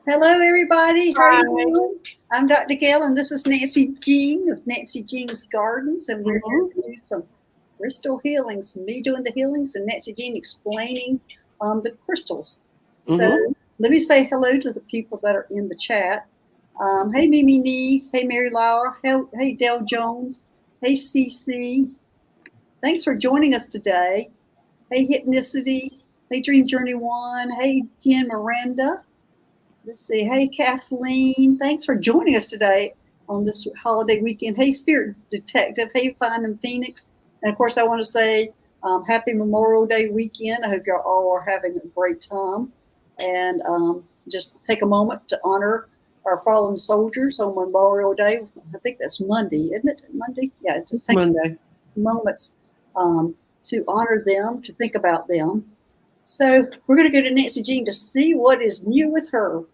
Hello, everybody. How are you Hi. doing? I'm Dr. Gail, and this is Nancy Jean of Nancy Jean's Gardens, and we're here Mhm. to do some crystal healings. Me doing the healings, and Nancy Jean explaining the crystals. So Mhm. let me say hello to the people that are in the chat. Hey, Mimi Nee. Hey, Mary Laura. Hey, Dale Jones. Hey, CC. Thanks for joining us today. Hey, Hypnicity. Hey, Dream Journey One. Hey, Jen Miranda. Let's see. Hey, Kathleen. Thanks for joining us today on this holiday weekend. Hey, Spirit Detective. Hey, Finding Phoenix. And of course, I want to say happy Memorial Day weekend. I hope you all are having a great time. And just take a moment to honor our fallen soldiers on Memorial Day. I think that's Monday, isn't it? Monday? Yeah, just It's take Monday. moments to honor them, to think about them. So we're going to go to Nancy Jean to see what is new with her.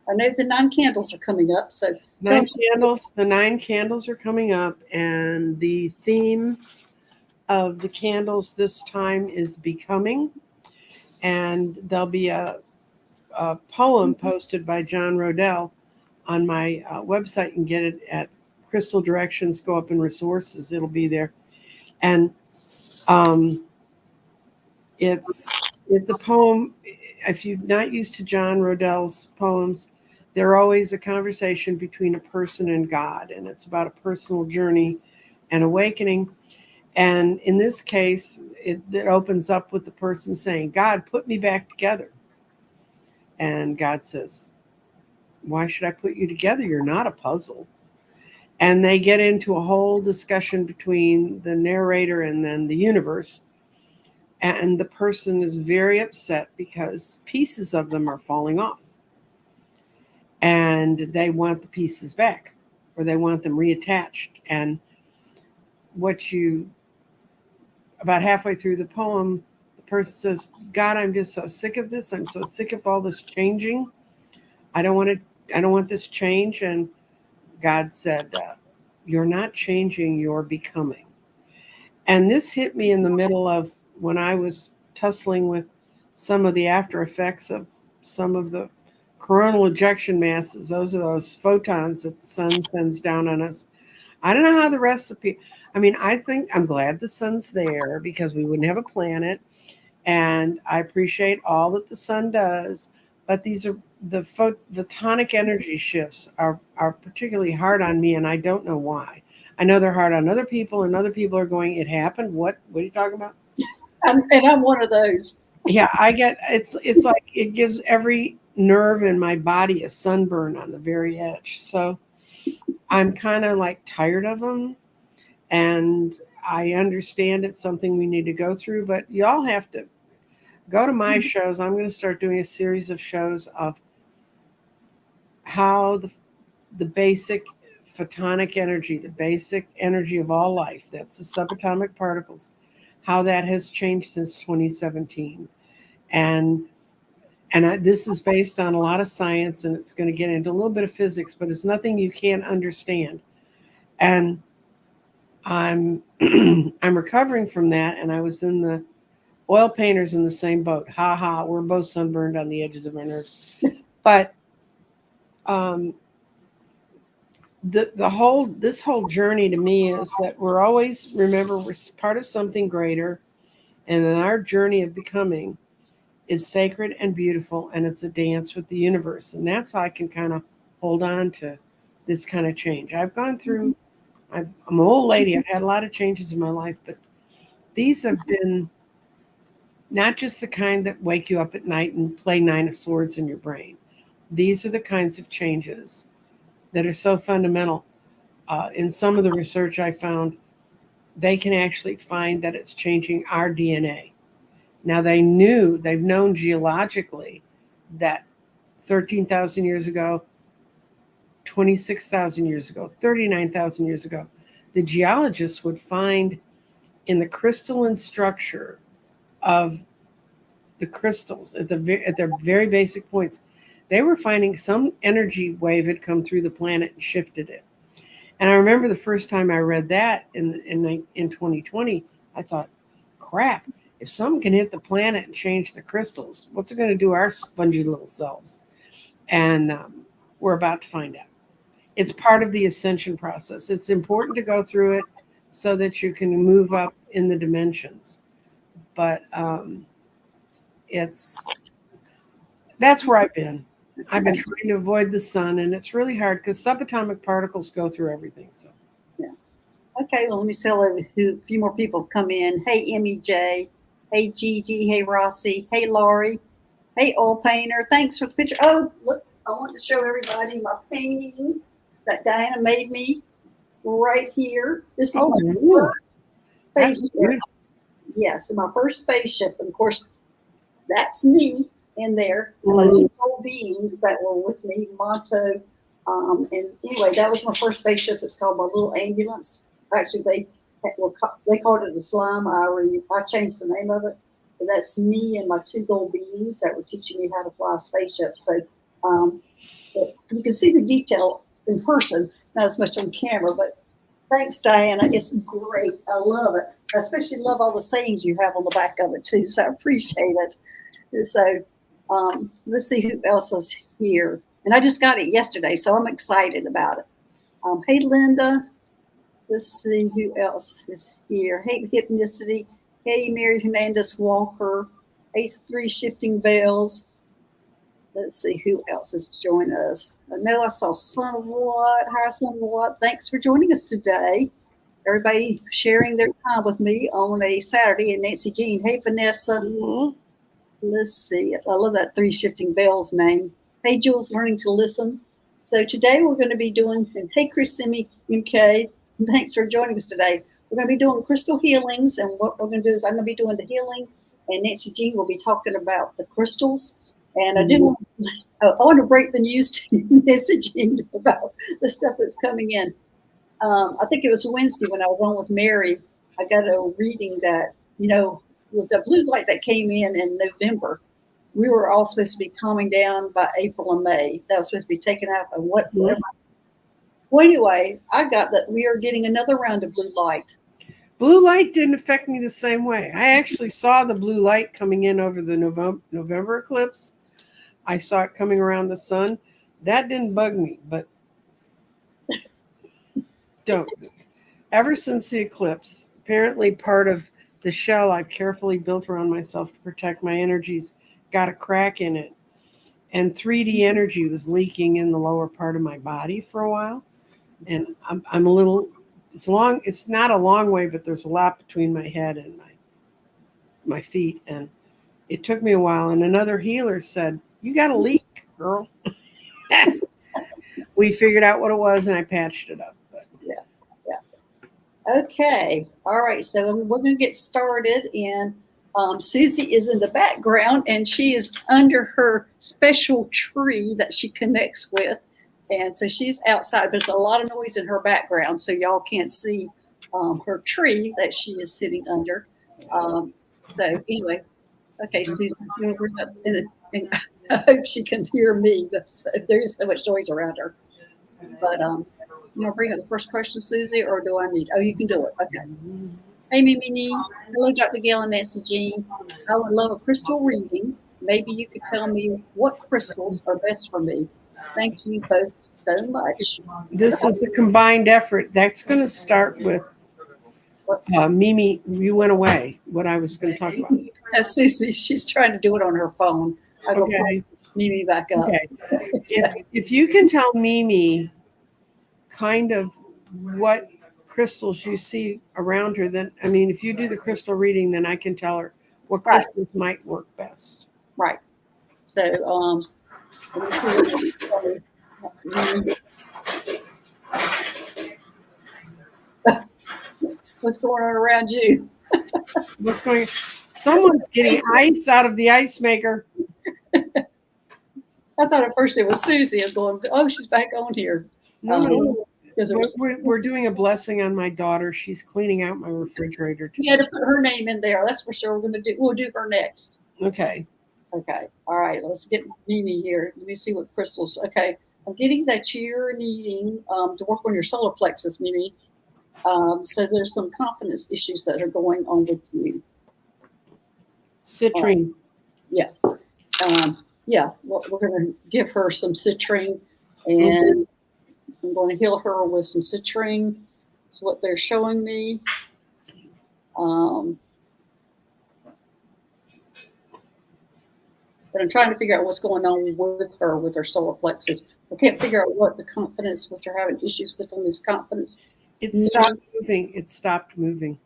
I know the 9 candles are coming up, so tell Nine us. candles. The 9 candles are coming up, and the theme of the candles this time is becoming. And there'll be a poem posted by John Rodell on my website. You can get it at Crystal Directions. Go up in resources; it'll be there. And um, it's a poem. If you're not used to John Rodell's poems, they're always a conversation between a person and God, and it's about a personal journey and awakening. And in this case, it opens up with the person saying, God, put me back together. And God says, why should I put you together? You're not a puzzle. And they get into a whole discussion between the narrator and then the universe. And the person is very upset because pieces of them are falling off and they want the pieces back or they want them reattached. And what you, about halfway through the poem, the person says, God, I'm just so sick of this. I'm so sick of all this changing. I don't want to, I don't want this change. And God said, you're not changing, you're becoming. And this hit me in the middle of when I was tussling with some of the after effects of some of the coronal ejection masses. Those are those photons that the sun sends down on us. I don't know how the rest of people, I mean, I think I'm glad the sun's there because we wouldn't have a planet. And I appreciate all that the sun does. But these are the photonic energy shifts are particularly hard on me, and I don't know why. I know they're hard on other people, and other people are going, "It happened. What are you talking about?" And I'm one of those. Yeah, I get it's like it gives every nerve in my body a sunburn on the very edge. So I'm kind of like tired of them, and I understand it's something we need to go through, but y'all have to go to my shows. I'm going to start doing a series of shows of how the basic photonic energy, the basic energy of all life, that's the subatomic particles, how that has changed since 2017. And this is based on a lot of science, and it's going to get into a little bit of physics, but it's nothing you can't understand. And I'm I'm recovering from that, and I was in the oil painters in the same boat. Ha ha, we're both sunburned on the edges of our nerves. But um, the whole this whole journey to me is that we're always remember we're part of something greater, and then our journey of becoming is sacred and beautiful, and it's a dance with the universe, and that's how I can kind of hold on to this kind of change. I've gone through. I'm an old lady. I've had a lot of changes in my life, but these have been not just the kind that wake you up at night and play nine of swords in your brain. These are the kinds of changes that are so fundamental. In some of the research I found, they can actually find that it's changing our DNA. Now they've known geologically that 13,000 years ago, 26,000 years ago, 39,000 years ago, the geologists would find in the crystalline structure of the crystals at their very basic points, they were finding some energy wave had come through the planet and shifted it. And I remember the first time I read that in 2020, I thought, crap, if something can hit the planet and change the crystals, what's it going to do our spongy little selves? And we're about to find out. It's part of the ascension process. It's important to go through it so that you can move up in the dimensions. But that's where I've been. I've been trying to avoid the sun, and it's really hard because subatomic particles go through everything. So, yeah. Okay, well, let me see a few more people have come in. Hey, Emmy J. Hey, Gigi. Hey, Rossi. Hey, Laurie. Hey, Oil Painter. Thanks for the picture. Oh, look, I want to show everybody my painting that Diana made me right here. This is my first spaceship. Yes, my first spaceship. And of course, that's me in there. And my two old beings that were with me, Monto. And anyway, that was my first spaceship. It's called my little ambulance. Actually, they called it a slime. I changed the name of it. But that's me and my two gold beings that were teaching me how to fly a spaceship. So you can see the detail in person, not as much on camera. But thanks, Diana. It's great. I love it. I especially love all the sayings you have on the back of it too. So I appreciate it. So let's see who else is here. And I just got it yesterday, so I'm excited about it. Hey, Linda. Let's see who else is here. Hey, Hypnicity. Hey, Mary Hernandez Walker. Hey, Three Shifting Bells. Let's see who else has joined us. I know I saw Son of What. Hi, Son of What. Thanks for joining us today. Everybody sharing their time with me on a Saturday. And Nancy Jean. Hey, Vanessa. Mm-hmm. Let's see. I love that Three Shifting Bells name. Hey, Jules, learning to listen. So today we're going to be doing, and hey, Chris Simi MK, thanks for joining us today. We're going to be doing crystal healings, and what we're going to do is I'm going to be doing the healing, and Nancy Jean will be talking about the crystals. And I want to break the news to Nancy Jean about the stuff that's coming in. I think it was Wednesday when I was on with Mary. I got a reading that, with the blue light that came in November, we were all supposed to be calming down by April and May. That was supposed to be taken out of whatever. Well, anyway, I got that we are getting another round of blue light. Blue light didn't affect me the same way. I actually saw the blue light coming in over the November eclipse. I saw it coming around the sun. That didn't bug me, but don't. Ever since the eclipse, apparently part of the shell I've carefully built around myself to protect my energies got a crack in it. And 3D energy was leaking in the lower part of my body for a while. And I'm a little, it's not a long way, but there's a lot between my head and my feet. And it took me a while. And another healer said, "You got a leak, girl." We figured out what it was and I patched it up. But yeah. Okay. All right. So we're going to get started. And Susie is in the background, and she is under her special tree that she connects with. And so she's outside. There's a lot of noise in her background, so y'all can't see her tree that she is sitting under. So anyway, okay, Susie, and I hope she can hear me. There's so much noise around her. But you want to bring up the first question, Susie, or do I need? Oh, you can do it. Okay. Hey, Mimi. Hello, Dr. Gail and Nancy Jean. I would love a crystal reading. Maybe you could tell me what crystals are best for me. Thank you both so much. This is a combined effort. That's going to start with Mimi. You went away. What I was going to talk about. Susie, she's trying to do it on her phone. I go Okay. Mimi back up. Okay. If you can tell Mimi kind of what crystals you see around her, then if you do the crystal reading, then I can tell her what crystals might work best. Right. So let me see what's going on around you. What's going? Someone's getting ice out of the ice maker. I thought at first it was Susie. I'm going, oh, she's back on here. No. We're doing a blessing on my daughter. She's cleaning out my refrigerator today. You had to put her name in there. That's for sure. We'll do her next. Okay. Okay. All right. Let's get Mimi here. Let me see what crystals. Okay. I'm getting that you're needing to work on your solar plexus, Mimi. So there's some confidence issues that are going on with you. Citrine. Yeah. yeah, we're going to give her some citrine, and I'm going to heal her with some citrine. That's what they're showing me. But I'm trying to figure out what's going on with her solar plexus. I can't figure out what the confidence, what you're having issues with on this confidence. It stopped moving. It stopped moving.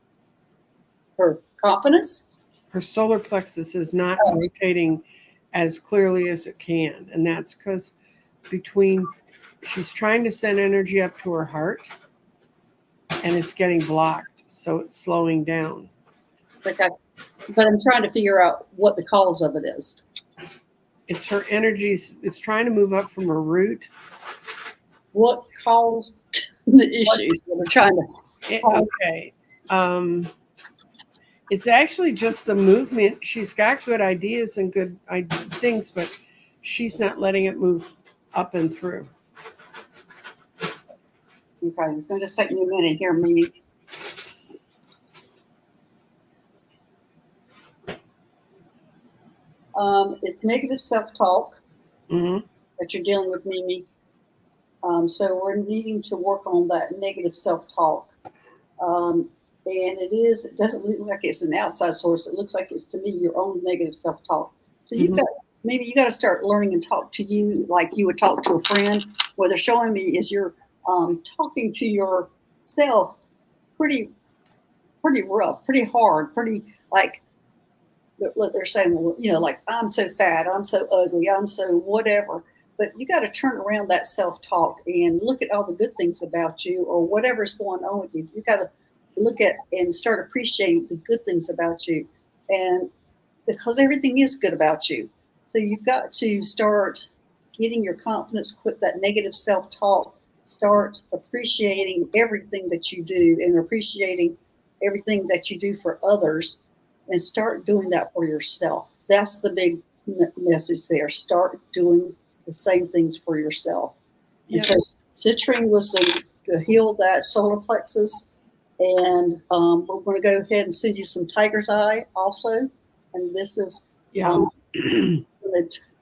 Her confidence? Her solar plexus is not rotating as clearly as it can. And that's because she's trying to send energy up to her heart and it's getting blocked. So it's slowing down. Okay. But I'm trying to figure out what the cause of it is. It's her energies. It's trying to move up from her root. What caused the issues that we're trying to? Okay. It's actually just the movement. She's got good ideas and good things, but she's not letting it move up and through. Okay, it's going to just take me a minute here, Mimi. It's negative self-talk that you're dealing with, Mimi. So we're needing to work on that negative self-talk. And it doesn't look like it's an outside source. It looks like it's, to me, your own negative self-talk. So you got to start learning and talk to you like you would talk to a friend. What they're showing me is you're talking to yourself pretty rough, pretty hard, pretty like they're saying, well, like, I'm so fat, I'm so ugly, I'm so whatever. But you got to turn around that self-talk and look at all the good things about you or whatever's going on with you. You got to look at and start appreciating the good things about you. And because everything is good about you. So you've got to start getting your confidence, quit that negative self-talk, start appreciating everything that you do and appreciating everything that you do for others, and start doing that for yourself. That's the big message there. Start doing the same things for yourself. Yep. And so citrine was to heal that solar plexus. And we're going to go ahead and send you some tiger's eye also. And this is going to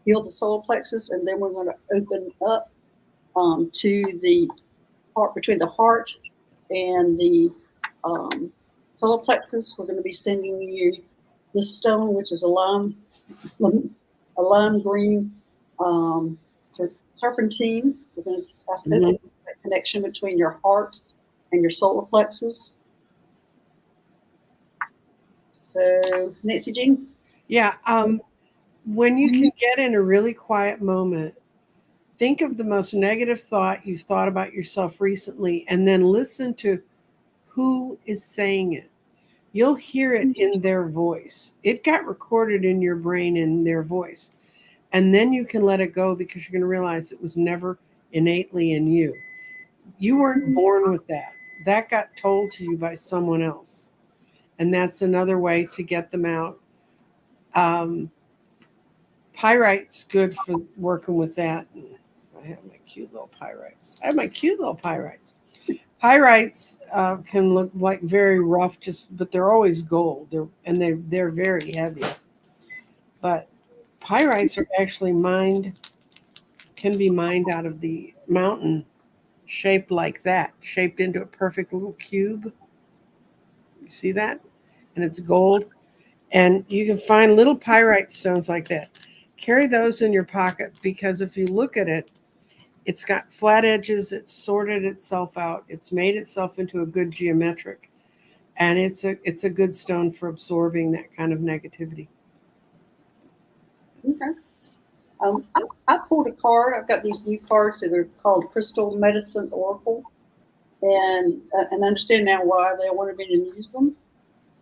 heal the solar plexus. And then we're going to open up to the part between the heart and the solar plexus. We're going to be sending you this stone, which is a lime green serpentine. We're going to open that connection between your heart and your solar plexus. So, Nancy Jean? Yeah. When you can get in a really quiet moment, think of the most negative thought you've thought about yourself recently, and then listen to who is saying it. You'll hear it in their voice. It got recorded in your brain in their voice. And then you can let it go because you're going to realize it was never innately in you. You weren't born with that. That got told to you by someone else. And that's another way to get them out. Pyrite's good for working with that. I have my cute little pyrites. Pyrites can look like very rough, but they're always gold. They're very heavy. But pyrites are actually can be mined out of the mountain, shaped like that, shaped into a perfect little cube. You see that? And it's gold. And you can find little pyrite stones like that. Carry those in your pocket because if you look at it, it's got flat edges. It's sorted itself out. It's made itself into a good geometric. And it's a good stone for absorbing that kind of negativity. Okay. I pulled a card. I've got these new cards that are called Crystal Medicine Oracle. And I understand now why they wanted me to use them.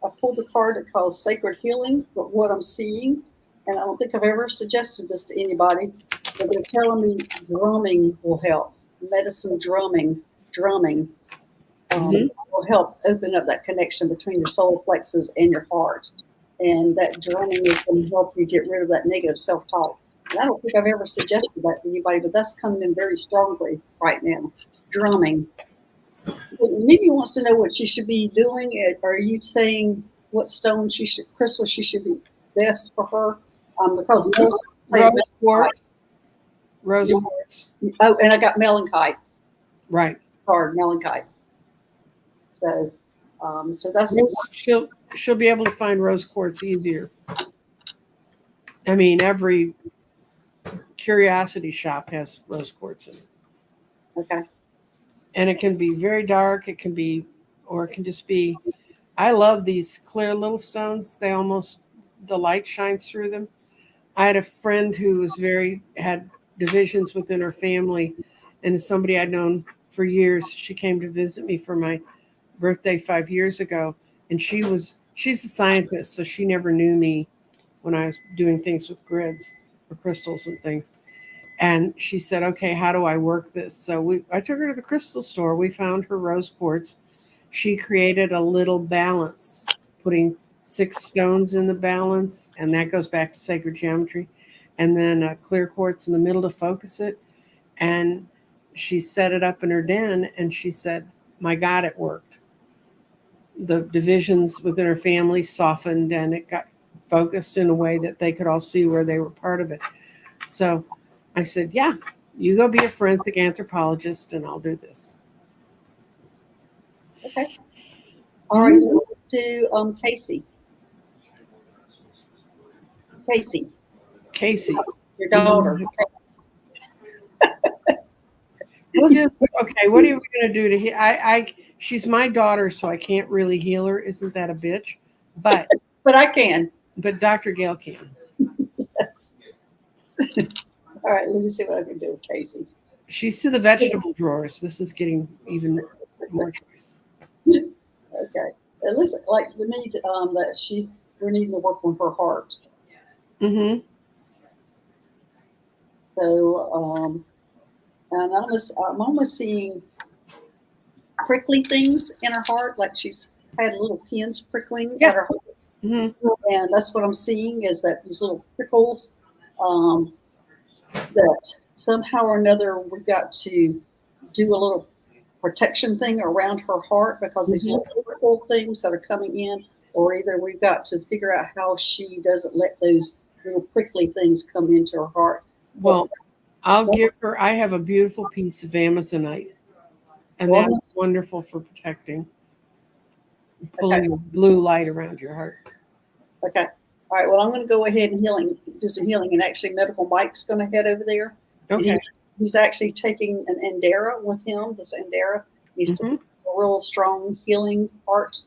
I pulled a card that calls Sacred Healing, but what I'm seeing, and I don't think I've ever suggested this to anybody, but they're telling me drumming will help. Medicine drumming will help open up that connection between your solar plexus and your heart. And that drumming is going to help you get rid of that negative self-talk. And I don't think I've ever suggested that to anybody, but that's coming in very strongly right now. Drumming. Mimi wants to know what she should be doing. Are you saying what stone crystal she should be best for her? Because quartz. Rose quartz. Oh, and I got melanchite Right. card, melanchite. So, so that's She'll be able to find rose quartz easier. I mean, every curiosity shop has rose quartz in it. okay. And it can be very dark. It can be, or it can just be. I love these clear little stones. They almost, the light shines through them. I had a friend who was had divisions within her family, and somebody I'd known for years. She came to visit me for my birthday 5 years ago, and she's a scientist, so she never knew me when I was doing things with grids or crystals and things. And she said, okay, how do I work this? So I took her to the crystal store. We found her rose quartz. She created a little balance, putting 6 stones in the balance, and that goes back to sacred geometry, and then a clear quartz in the middle to focus it. And she set it up in her den, and she said, my God, it worked. The divisions within her family softened, and it got focused in a way that they could all see where they were part of it. So I said, yeah, you go be a forensic anthropologist, and I'll do this. Okay. All right, so let's do Casey. Casey, your daughter. We'll just, okay, what are we going to do to heal? She's my daughter, so I can't really heal her. Isn't that a bitch? But I can. But Dr. Gail can. Yes. All right, let me see what I can do with Casey. She's to the vegetable drawers. This is getting even more choice. Okay. It looks like we need that we're needing to work on her heart. Mm-hmm. So, and I'm almost seeing prickly things in her heart, like she's had little pins prickling at her heart. Mm-hmm. And that's what I'm seeing is that these little prickles, that somehow or another we've got to do a little protection thing around her heart because these little prickle things that are coming in, or either we've got to figure out how she doesn't let those little prickly things come into her heart. Well, I'll give her, I have a beautiful piece of Amazonite, and that's wonderful for protecting, pulling the blue light around your heart. Okay. All right. Well, I'm going to go ahead and do some healing, and actually Medical Mike's going to head over there. Okay. He's actually taking an Andera with him, this Andera. He's just a real strong healing heart.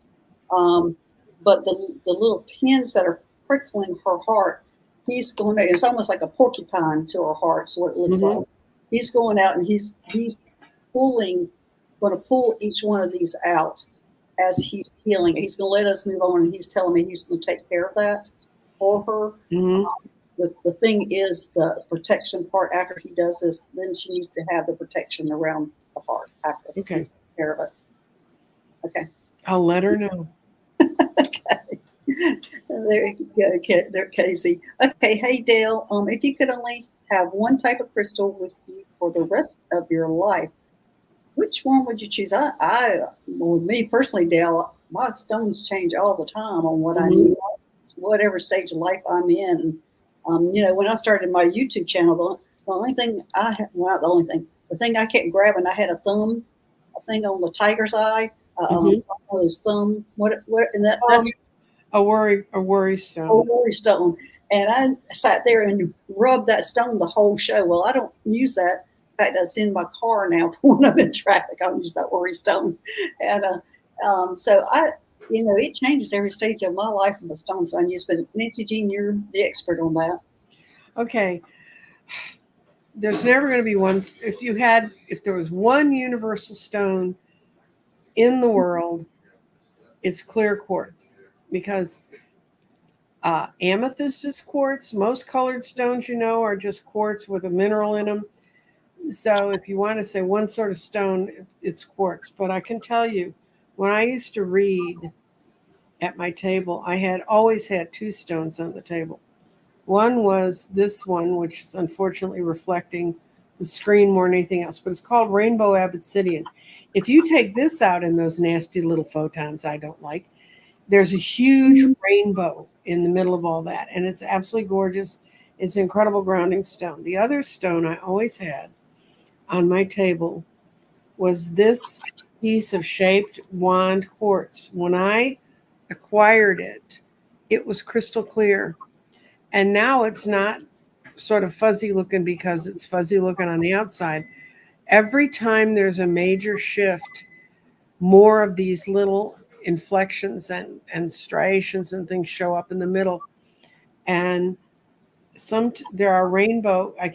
But the little pins that are prickling her heart, it's almost like a porcupine to her heart, so it looks like. He's going out and he's going to pull each one of these out as he's healing. He's going to let us move on, and he's telling me he's going to take care of that for her. The thing is the protection part. After he does this, then she needs to have the protection around the heart after he takes care of it. Okay. I'll let her know. Okay. There you go, there, Casey. Okay, hey Dale. If you could only have one type of crystal with you for the rest of your life, which one would you choose? With me personally, Dale, my stones change all the time on what I need, whatever stage of life I'm in. When I started my YouTube channel, the only thing the thing I kept grabbing, I had a thing on the tiger's eye, those thumb, and that's a worry stone. A worry stone. And I sat there and rubbed that stone the whole show. Well, I don't use that. In fact, that's in my car now when I'm in traffic. I'll use that worry stone. And so it changes every stage of my life in the stones I use. But Nancy Jean, you're the expert on that. Okay. There's never going to be one. If there was one universal stone in the world, it's clear quartz, because amethyst is quartz. Most colored stones, are just quartz with a mineral in them. So if you want to say one sort of stone, it's quartz. But I can tell you, when I used to read at my table, I had always had 2 stones on the table. One was this one, which is unfortunately reflecting the screen more than anything else, but it's called Rainbow Obsidian. If you take this out in those nasty little photons I don't like, there's a huge rainbow in the middle of all that, and it's absolutely gorgeous. It's an incredible grounding stone. The other stone I always had on my table was this piece of shaped wand quartz. When I acquired it, it was crystal clear. And now it's not sort of fuzzy looking because it's fuzzy looking on the outside. Every time there's a major shift, more of these little inflections and striations and things show up in the middle. And there are rainbow. I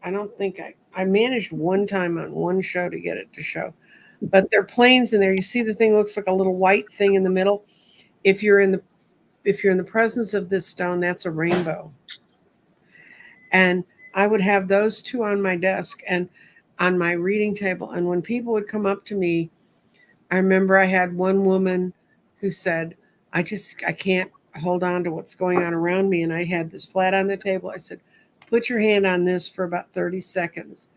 don't think I managed one time on one show to get it to show, but there are planes in there. You see the thing looks like a little white thing in the middle. If you're in the presence of this stone, that's a rainbow. And I would have those two on my desk and on my reading table. And when people would come up to me, I remember I had one woman who said, I can't hold on to what's going on around me. And I had this flat on the table. I said, put your hand on this for about 30 seconds.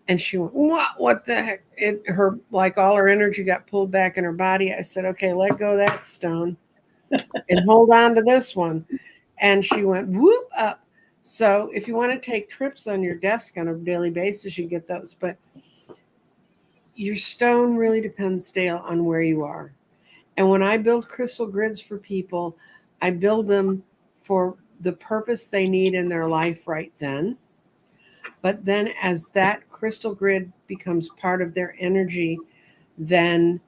And she went, what the heck? Like all her energy got pulled back in her body. I said, okay, let go of that stone and hold on to this one. And she went whoop up. So if you want to take trips on your desk on a daily basis, you get those. But your stone really depends, Dale, on where you are. And when I build crystal grids for people, I build them for the purpose they need in their life right then. But then as that crystal grid becomes part of their energy, then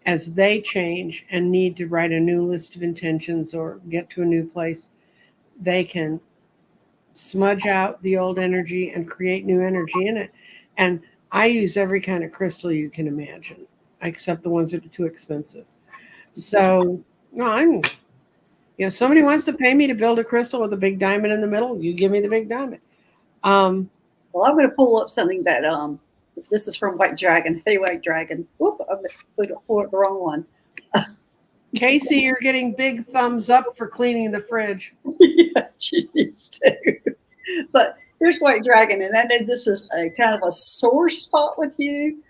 as they change and need to write a new list of intentions or get to a new place, they can smudge out the old energy and create new energy in it. And I use every kind of crystal you can imagine, except the ones that are too expensive. So, no, somebody wants to pay me to build a crystal with a big diamond in the middle, you give me the big diamond. Well, I'm going to pull up something that this is from White Dragon. Hey, White Dragon. Whoop, I'm going to pull up the wrong one. Casey, you're getting big thumbs up for cleaning the fridge. Yeah, she needs to. But here's White Dragon, and I know this is a kind of a sore spot with you.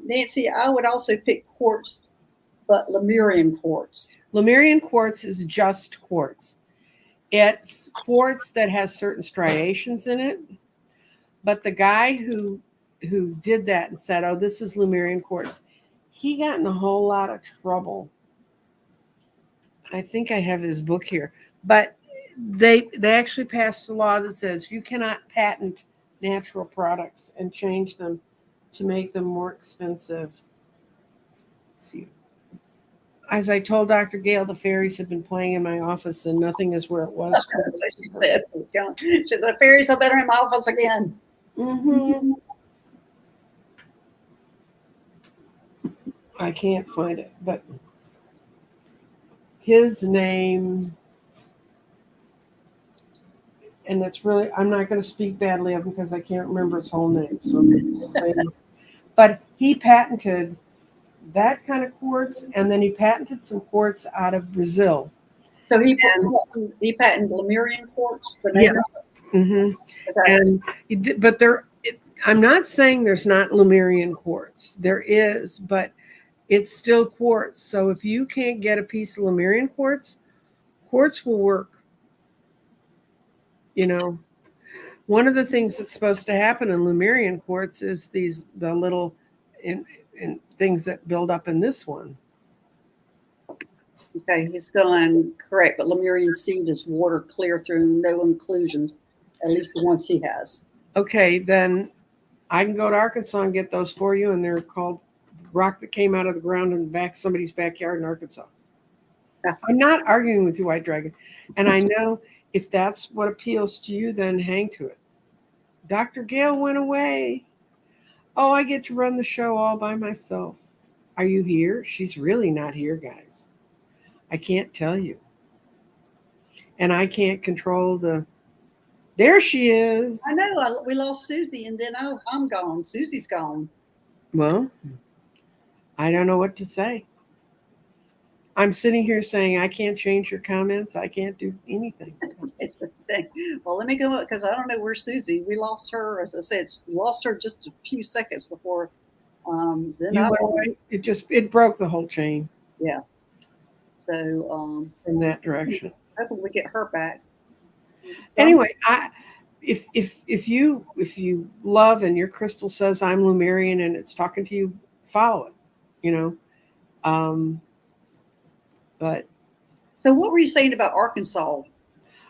Nancy, I would also pick quartz, but Lemurian quartz. Lemurian quartz is just quartz. It's quartz that has certain striations in it. But the guy who did that and said, oh, this is Lemurian quartz, he got in a whole lot of trouble. I think I have his book here. But they actually passed a law that says you cannot patent natural products and change them to make them more expensive. Let's see. As I told Dr. Gail, the fairies have been playing in my office and nothing is where it was. That's what she said. The fairies are better in my office again. Mm-hmm. I can't find it, but his name, and it's really, I'm not going to speak badly of him because I can't remember his whole name. So, but he patented that kind of quartz, and then he patented some quartz out of Brazil. So he patented Lemurian quartz. The name of it? Mm-hmm. Okay. But I'm not saying there's not Lemurian quartz. There is, but it's still quartz. So if you can't get a piece of Lemurian quartz, quartz will work. One of the things that's supposed to happen in Lemurian quartz is the little in things that build up in this one. Okay, he's going correct, but Lemurian seed is water clear through no inclusions, at least the ones he has. Okay, then I can go to Arkansas and get those for you, and they're called rock that came out of the ground in somebody's backyard in Arkansas. Yeah. I'm not arguing with you, White Dragon. And I know if that's what appeals to you, then hang to it. Dr. Gail went away. Oh, I get to run the show all by myself. Are you here? She's really not here, guys. I can't tell you. And I can't control there she is. I know. We lost Susie, and then I'm gone. Susie's gone. Well, I don't know what to say. I'm sitting here saying I can't change your comments. I can't do anything. Well, let me go up because I don't know where Susie. We lost her, as I said, lost her just a few seconds before. Then it broke the whole chain. Yeah. So in that direction. Hopefully we get her back. So Anyway, if you love and your crystal says I'm Lumerian and it's talking to you, follow it. You know, but so what were you saying about Arkansas?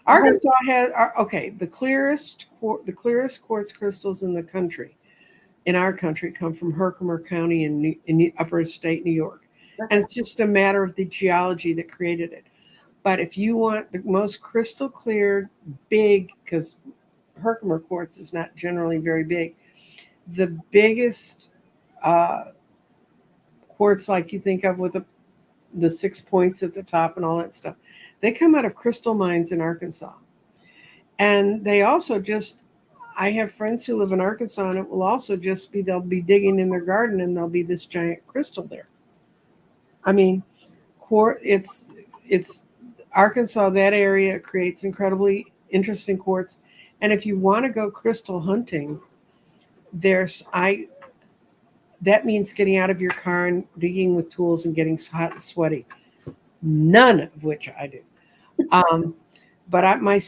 Arkansas has okay the clearest quartz crystals in the country. In our country, come from Herkimer County in upper state New York, and it's just a matter of the geology that created it. But if you want the most crystal clear, big, because Herkimer quartz is not generally very big, the biggest quartz like you think of with the 6 points at the top and all that stuff, they come out of crystal mines in Arkansas. And they also just, I have friends who live in Arkansas, and it will also just be, they'll be digging in their garden and there'll be this giant crystal there. I mean, it's Arkansas, that area creates incredibly interesting quartz. And if you want to go crystal hunting, that means getting out of your car and digging with tools and getting hot and sweaty. None of which I do. But my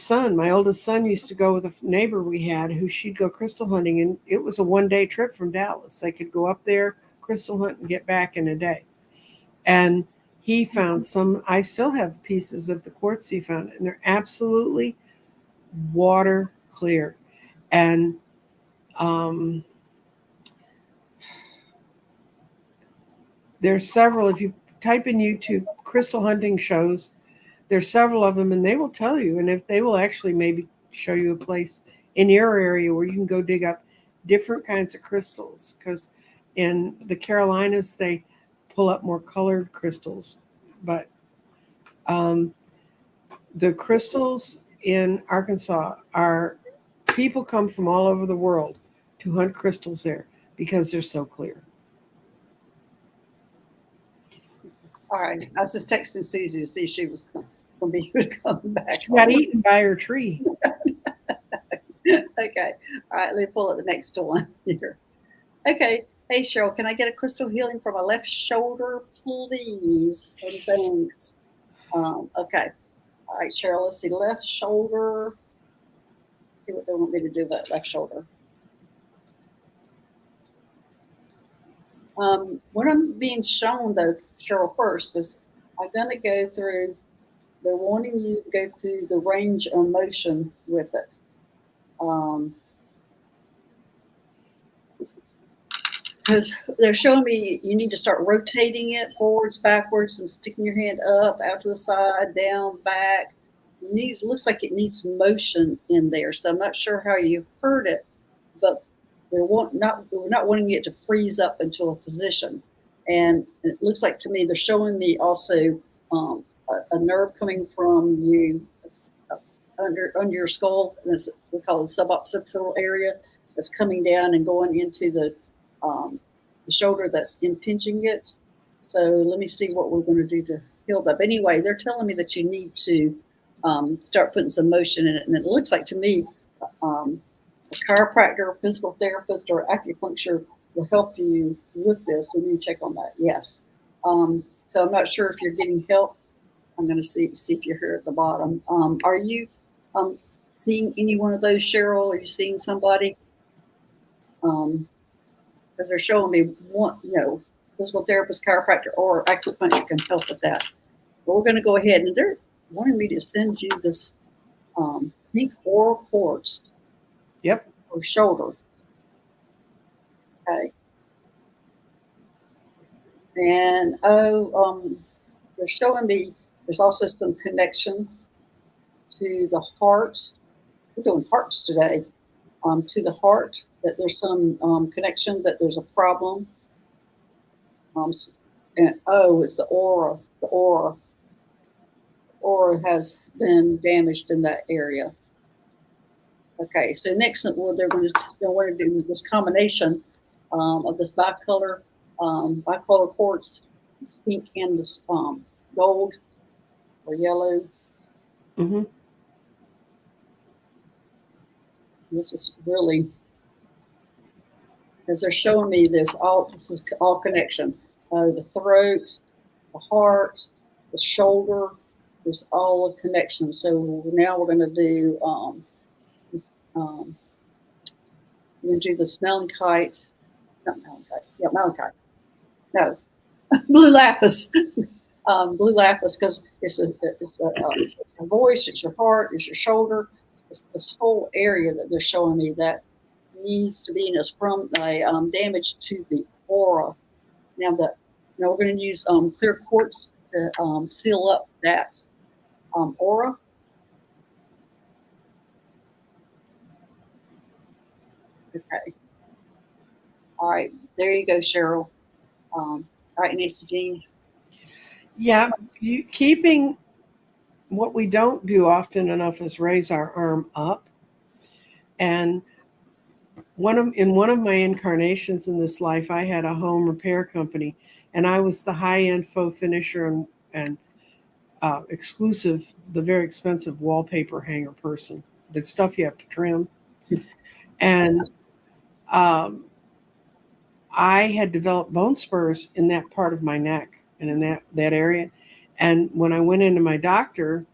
oldest son, used to go with a neighbor we had who she'd go crystal hunting, and it was a 1-day trip from Dallas. They could go up there, crystal hunt, and get back in a day. And he found some, I still have pieces of the quartz he found, and they're absolutely water clear. And there's several, if you type in YouTube crystal hunting shows, there's several of them, and they will tell you, and if they will actually maybe show you a place in your area where you can go dig up different kinds of crystals, because in the Carolinas they pull up more colored crystals. But the crystals in Arkansas are, people come from all over the world to hunt crystals there because they're so clear. All right. I was just texting Susie to see if she was going to be coming back. She got eaten by her tree. Okay. All right. Let me pull up the next one here. Okay. Hey, Cheryl, can I get a crystal healing for my left shoulder, please? And thanks. Okay. All right, Cheryl, let's see. Left shoulder. Let's see what they want me to do about left shoulder. What I'm being shown, though, Cheryl, first is I'm going to go through, they're wanting you to go through the range of motion with it. Because they're showing me you need to start rotating it forwards, backwards, and sticking your hand up, out to the side, down, back. Looks like it needs motion in there. So I'm not sure how you heard it, but we're not wanting it to freeze up into a position. And it looks like to me they're showing me also a nerve coming from you under your skull. This we call it the suboccipital area, that's coming down and going into the shoulder that's impinging it. So let me see what we're going to do to heal that. But anyway, they're telling me that you need to start putting some motion in it. And it looks like to me a chiropractor, physical therapist, or acupuncture will help you with this. And you check on that. Yes. So I'm not sure if you're getting help. I'm going to see if you're here at the bottom. Are you seeing any one of those, Cheryl? Are you seeing somebody? Because they're showing me one, physical therapist, chiropractor, or acupuncture can help with that. But we're going to go ahead, and they're wanting me to send you this pink oral quartz. Yep. For shoulder. Okay. And they're showing me there's also some connection to the heart. We're doing hearts today. To the heart, that there's some connection, that there's a problem. And it's the aura. The aura has been damaged in that area. Okay, so next they're want to do this combination of this bicolor quartz, this pink and this gold or yellow. Mm-hmm. This is really, because they're showing me this is all connection. The throat, the heart, the shoulder, there's all the connections. So now we're going to do um, we're going to do this malachite, not malachite, yeah, malachite. No, blue lapis, blue lapis, because it's your voice, it's your heart, it's your shoulder, it's this whole area that they're showing me that needs to be, and it's from a damage to the aura. Now we're going to use clear quartz to seal up that aura. Okay. All right. There you go, Cheryl. All right, Nancy Jean. Yeah, keeping what we don't do often enough is raise our arm up. And in one of my incarnations in this life, I had a home repair company, and I was the high-end faux finisher and exclusive, the very expensive wallpaper hanger person, the stuff you have to trim. And I had developed bone spurs in that part of my neck and in that area. And when I went into my doctor,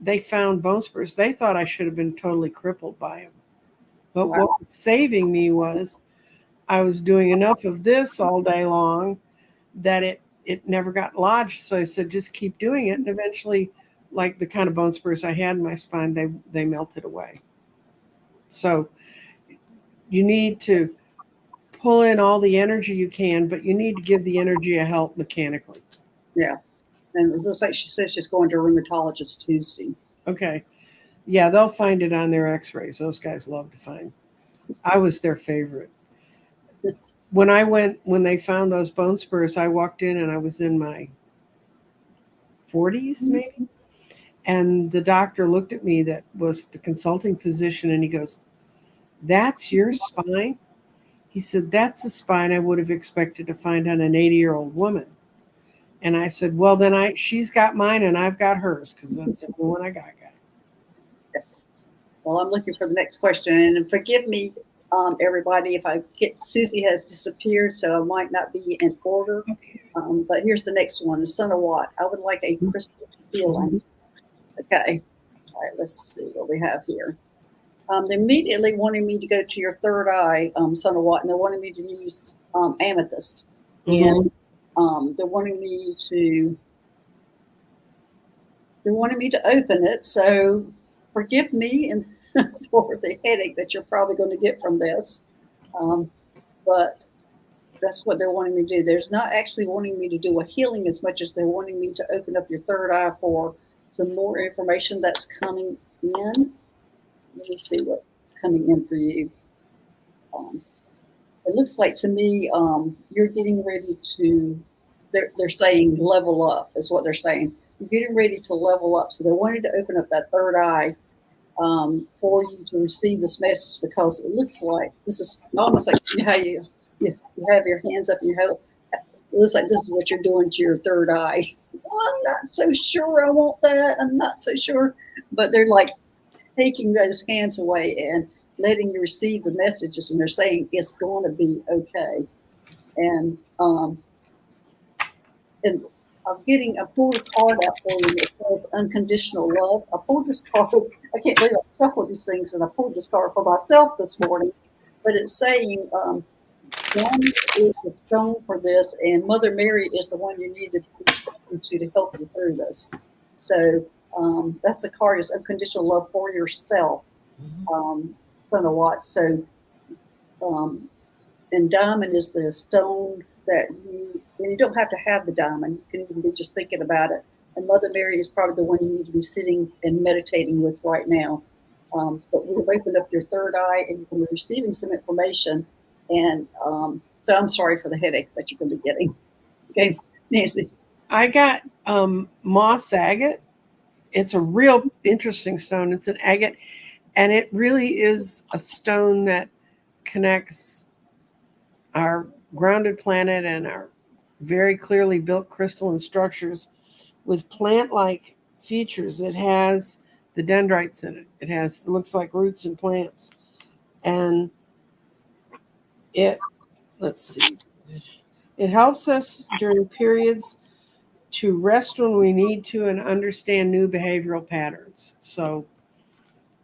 they found bone spurs. They thought I should have been totally crippled by them. But Wow. what was saving me was I was doing enough of this all day long that it never got lodged. So I said, just keep doing it. And eventually, like the kind of bone spurs I had in my spine, they melted away. So you need to pull in all the energy you can, but you need to give the energy a help mechanically. Yeah. And it looks like she says she's going to a rheumatologist Tuesday. Okay. Yeah, they'll find it on their x-rays. Those guys love to find. I was their favorite. When they found those bone spurs, I walked in and I was in my 40s maybe. And the doctor looked at me, that was the consulting physician, and he goes, "That's your spine?" He said, "That's a spine I would have expected to find on an 80-year-old woman." And I said, "Well, then she's got mine and I've got hers, because that's the one I got." Well, I'm looking for the next question, and forgive me, everybody, if Susie has disappeared, so I might not be in order. But here's the next one: the Son of Watt. I would like a crystal healing. Okay. All right. Let's see what we have here. They immediately wanted me to go to your third eye, Son of Watt, and they wanted me to use amethyst, and they're wanting me to open it. So forgive me and for the headache that you're probably going to get from this. But that's what they're wanting me to do. There's not actually wanting me to do a healing as much as they're wanting me to open up your third eye for some more information that's coming in. Let me see what's coming in for you. It looks like to me you're getting ready to, they're saying level up is what they're saying. You're getting ready to level up. So they wanted to open up that third eye for you to receive this message, because it looks like this is almost like how you have your hands up and you have, it looks like this is what you're doing to your third eye. Well, I'm not so sure I want that. I'm not so sure. But they're like taking those hands away and letting you receive the messages, and they're saying it's going to be okay. And I pulled a card out for you that says unconditional love. I pulled this card. I can't believe I shuffled these things, and I pulled this card for myself this morning. But it's saying one is the stone for this, and Mother Mary is the one you need to be talking to help you through this. So that's the card, is unconditional love for yourself, Son of Watts. So, and diamond is the stone that you don't have to have the diamond. You can even be just thinking about it. And Mother Mary is probably the one you need to be sitting and meditating with right now. But we've opened up your third eye, and you're receiving some information. And so I'm sorry for the headache that you're going to be getting. Okay, Nancy. I got moss agate. It's a real interesting stone. It's an agate, and it really is a stone that connects our grounded planet and our very clearly built crystalline structures with plant-like features. It has the dendrites in it. It looks like roots and plants. And let's see, it helps us during periods to rest when we need to and understand new behavioral patterns. So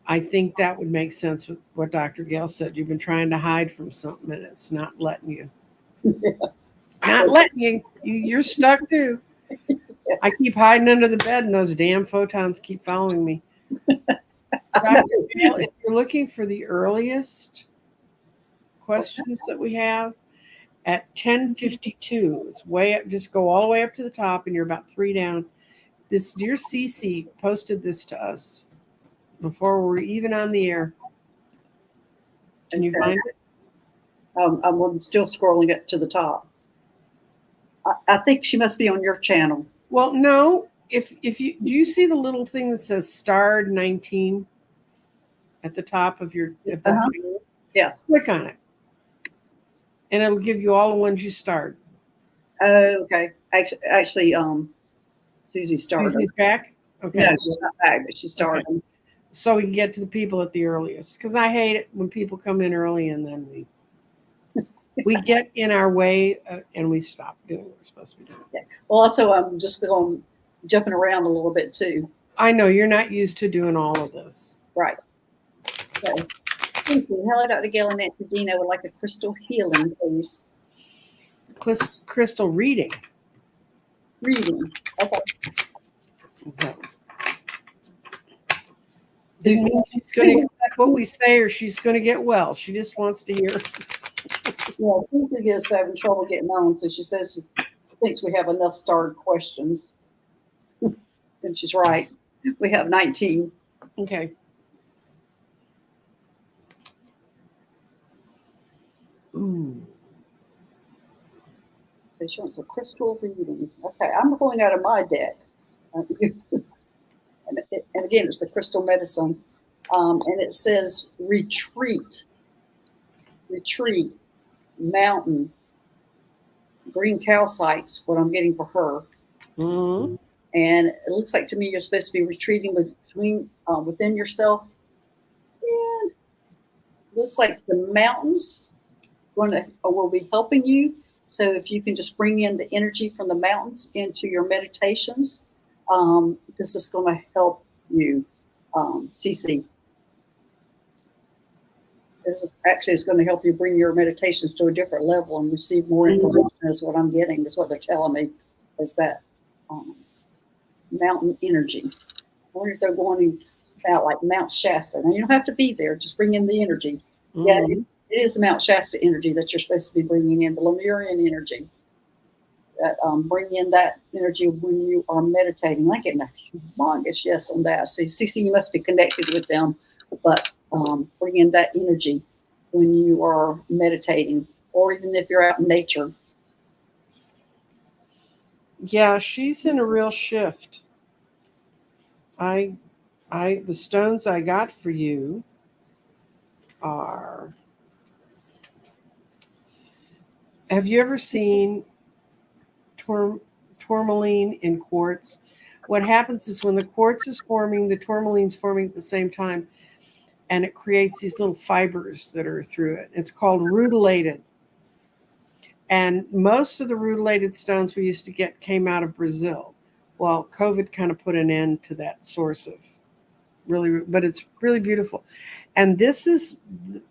I think that would make sense with what Dr. Gail said. You've been trying to hide from something and it's not letting you. Not letting you. You're stuck too. I keep hiding under the bed and those damn photons keep following me. Dr. Gail, if you're looking for the earliest questions that we have, at 10:52, it's way up, just go all the way up to the top and you're about 3 down. This dear Cece posted this to us before we're even on the air. Can you find it? I'm still scrolling it to the top. I think she must be on your channel. Well, no. If you do, you see the little thing that says starred 19 at the top of your Yeah. Click on it, and it'll give you all the ones you starred. Oh, okay. Actually, Susie started. Susie's back. Okay. No, she's not back, but she started. Okay. So we can get to the people at the earliest, because I hate it when people come in early and then we get in our way and we stop doing what we're supposed to be doing. Yeah. Well, also, I'm just jumping around a little bit too. I know you're not used to doing all of this. Right. So, thank you. Hello, Dr. Gail and Nancy Dean. I would like a crystal healing, please. Crystal reading. Reading. Okay. So, she's going to accept what we say, or she's going to get well. She just wants to hear. Yeah, Susie is having trouble getting on, so she says she thinks we have enough starred questions. And she's right. We have 19. Okay. Ooh. So she wants a crystal reading. Okay, I'm pulling out of my deck. And again, it's the crystal medicine. And it says retreat, mountain, green calcite's what I'm getting for her. Mm-hmm. And it looks like to me you're supposed to be retreating within yourself. And looks like the mountains will be helping you. So if you can just bring in the energy from the mountains into your meditations, this is going to help you, CC. It's going to help you bring your meditations to a different level and receive more information. Is what I'm getting. Is what they're telling me. Is that mountain energy? I wonder if they're going about like Mount Shasta. Now you don't have to be there. Just bring in the energy. Mm-hmm. Yeah, it is the Mount Shasta energy that you're supposed to be bringing in. The Lemurian energy. That bring in that energy when you are meditating. I get a humongous yes on that. So CC, you must be connected with them, but bring in that energy when you are meditating, or even if you're out in nature. Yeah, she's in a real shift. The stones I got for you are. Have you ever seen tourmaline in quartz? What happens is when the quartz is forming, the tourmaline's forming at the same time, and it creates these little fibers that are through it. It's called rutilated. And most of the rutilated stones we used to get came out of Brazil. Well, COVID kind of put an end to that source of but it's really beautiful. And this is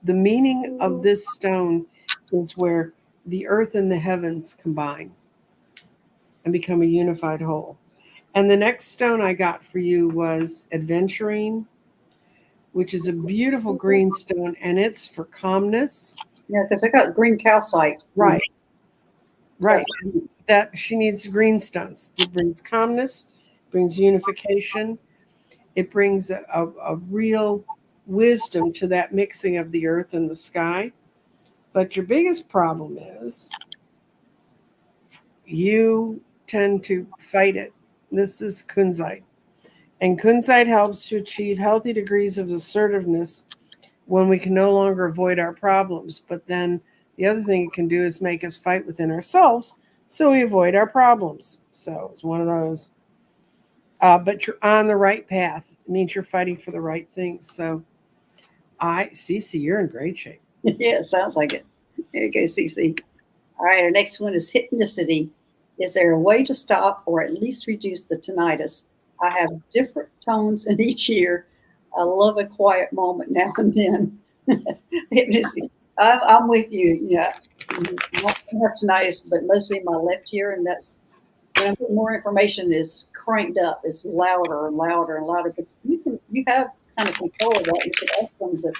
the meaning of this stone is where the earth and the heavens combine and become a unified whole. And the next stone I got for you was adventurine, which is a beautiful green stone, and it's for calmness. Yeah, because I got green calcite. Right. Right. That she needs green stones. It brings calmness, brings unification. It brings a real wisdom to that mixing of the earth and the sky. But your biggest problem is you tend to fight it. This is kunzite. And kunzite helps to achieve healthy degrees of assertiveness when we can no longer avoid our problems. But then the other thing it can do is make us fight within ourselves, so we avoid our problems. So it's one of those. But you're on the right path. It means you're fighting for the right things. So Cece, you're in great shape. Yeah, it sounds like it. There you go, CC. All right, our next one is hypnicity. Is there a way to stop or at least reduce the tinnitus? I have different tones in each ear. I love a quiet moment now and then. I'm with you. Yeah, I have tinnitus, but mostly in my left ear, and that's when I get more information is cranked up. It's louder and louder and louder. But you have kind of control of that. You can ask them to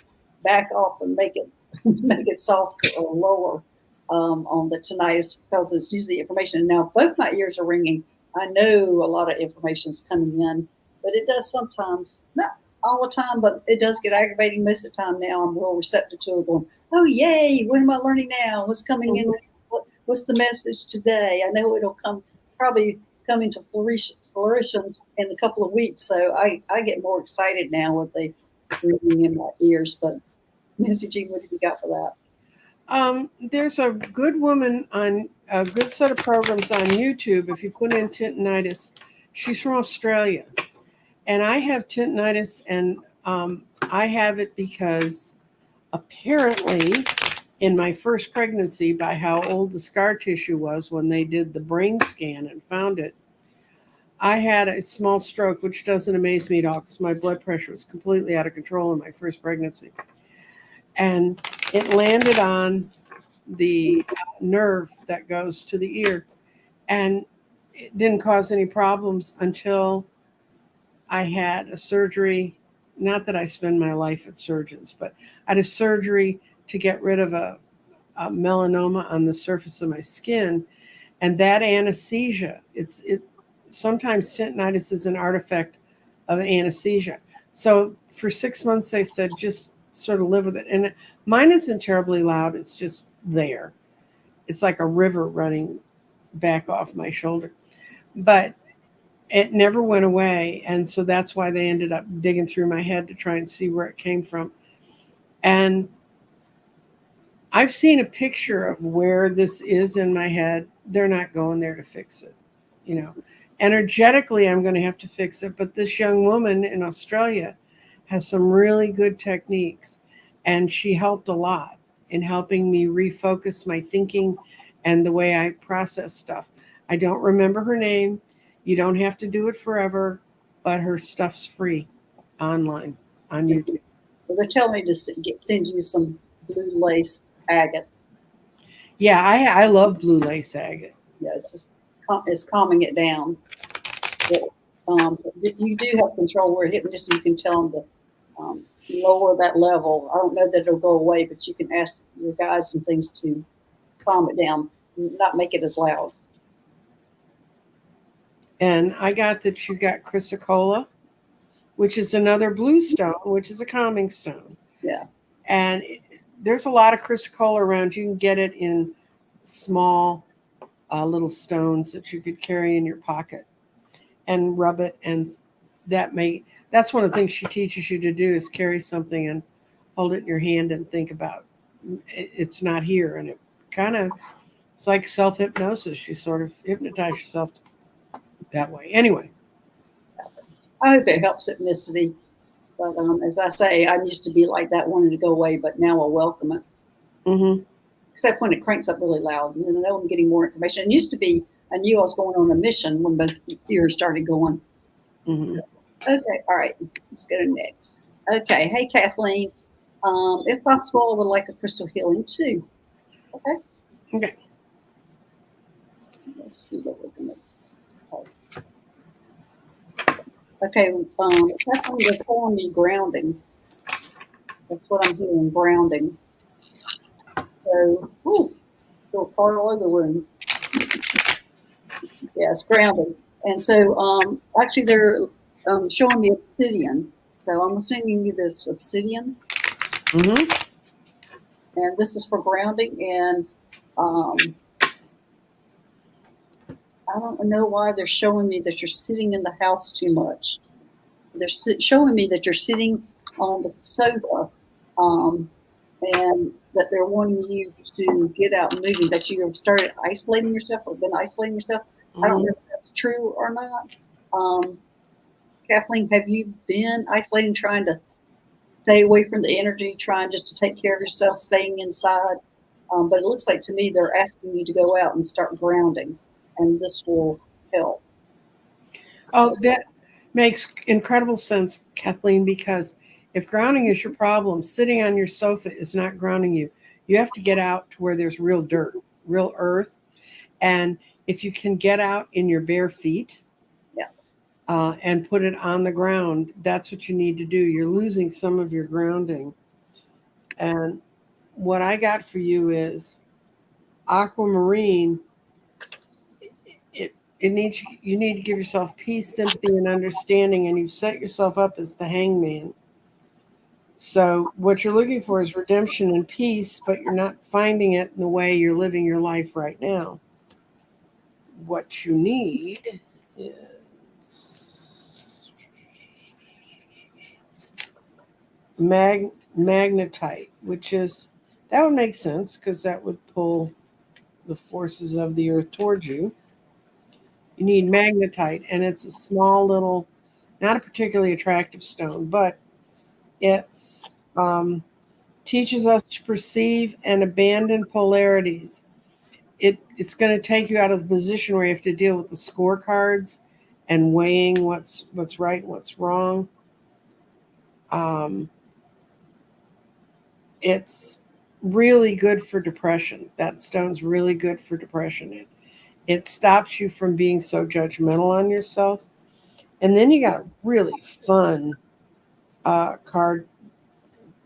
back off and make it make it softer or lower on the tinnitus because it's usually information. Now both my ears are ringing. I know a lot of information is coming in, but it does sometimes, not all the time, but it does get aggravating most of the time. Now I'm real receptive to it, going, oh yay, what am I learning now? What's coming in? What's the message today? I know it'll probably come into fruition in a couple of weeks. So I get more excited now with the ringing in my ears. But Nancy Jean, what have you got for that? There's a good woman on a good set of programs on YouTube. If you put in tinnitus, she's from Australia, and I have tinnitus, and I have it because apparently in my first pregnancy, by how old the scar tissue was when they did the brain scan and found it, I had a small stroke, which doesn't amaze me at all because my blood pressure was completely out of control in my first pregnancy. And it landed on the nerve that goes to the ear. And it didn't cause any problems until I had a surgery. Not that I spend my life at surgeons, but I had a surgery to get rid of a melanoma on the surface of my skin. And that anesthesia, it's sometimes tinnitus is an artifact of anesthesia. So for 6 months, they said, just sort of live with it. And mine isn't terribly loud. It's just there. It's like a river running back off my shoulder. But it never went away. And so that's why they ended up digging through my head to try and see where it came from. And I've seen a picture of where this is in my head. They're not going there to fix it. Energetically, I'm going to have to fix it. But this young woman in Australia has some really good techniques, and she helped a lot in helping me refocus my thinking and the way I process stuff. I don't remember her name. You don't have to do it forever, but her stuff's free online on YouTube. Well, they're telling me to send you some blue lace agate. Yeah, I love blue lace agate. Yeah, it's calming it down. But, you do have control where it hit, just so you can tell them to lower that level. I don't know that it'll go away, but you can ask your guys some things to calm it down, not make it as loud. And I got that you got chrysocolla, which is another blue stone, which is a calming stone. Yeah. And there's a lot of chrysocolla around. You can get it in small little stones that you could carry in your pocket and rub it. And that's one of the things she teaches you to do is carry something and hold it in your hand and think about it's not here. And it's like self-hypnosis. You sort of hypnotize yourself that way. Anyway. I hope it helps ethnicity. But as I say, I used to be like that, wanting to go away, but now I welcome it. Mm-hmm. Except when it cranks up really loud. And then I'm getting more information. It used to be, I knew I was going on a mission when both ears started going. Mm-hmm. Okay, all right. Let's go to next. Okay, hey, Kathleen. If possible, I would like a crystal healing too. Okay? Okay. Let's see what we're going to do. Okay, Kathleen, they're calling me grounding. That's what I'm hearing, grounding. So, little part all over the room. Yes, grounding. And so, actually, they're showing me obsidian. So I'm sending you this obsidian. Mm-hmm. And this is for grounding. And I don't know why they're showing me that you're sitting in the house too much. They're showing me that you're sitting on the sofa, and that they're wanting you to get out and moving, that you have started isolating yourself or been isolating yourself. Mm-hmm. I don't know if that's true or not. Kathleen, have you been isolating, trying to stay away from the energy, trying just to take care of yourself, staying inside? But it looks like to me they're asking you to go out and start grounding. and this will help. Oh, that makes incredible sense, Kathleen, because if grounding is your problem, sitting on your sofa is not grounding you. You have to get out to where there's real dirt, real earth. And if you can get out in your bare feet, Yeah. and put it on the ground, that's what you need to do. You're losing some of your grounding. And what I got for you is aquamarine. It needs, you need to give yourself peace, sympathy, and understanding, and you've set yourself up as the hangman. So what you're looking for is redemption and peace, but you're not finding it in the way you're living your life right now. What you need is magnetite, which is, that would make sense because that would pull the forces of the earth towards you. You need magnetite, and it's a small little, not a particularly attractive stone, but it's teaches us to perceive and abandon polarities. It's going to take you out of the position where you have to deal with the scorecards and weighing what's right and what's wrong. It's really good for depression. That stone's really good for depression. It stops you from being so judgmental on yourself. And then you got a really fun card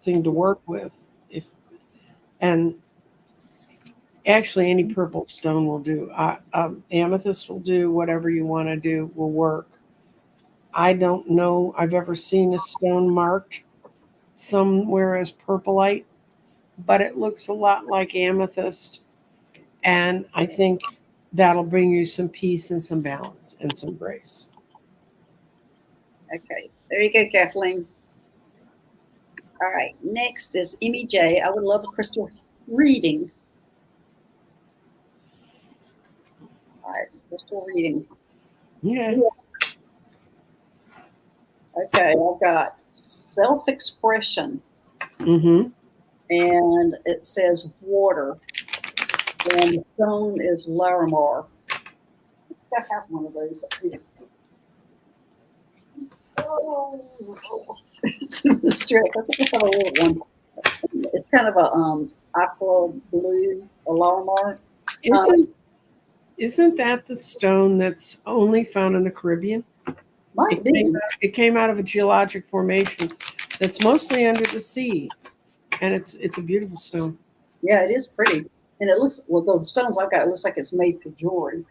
thing to work with. If and actually any purple stone will do. Amethyst will do. Whatever you want to do will work. I don't know I've ever seen a stone marked somewhere as purplite, but it looks a lot like amethyst. And I think that'll bring you some peace and some balance and some grace. Okay, there you go, Kathleen. All right, next is Emmy J. I would love a crystal reading. All right, crystal reading. Yeah. Okay, I've got self-expression, Mm-hmm. and it says water, and the stone is Larimar. I have one of those up here. Oh, it's in the strip. I think I have a little one. It's kind of a aqua blue Larimar. Isn't that the stone that's only found in the Caribbean? Might be. It came out of a geologic formation that's mostly under the sea, and it's a beautiful stone. Yeah, it is pretty, and it looks well. The stones I've got, it looks like it's made for jewelry.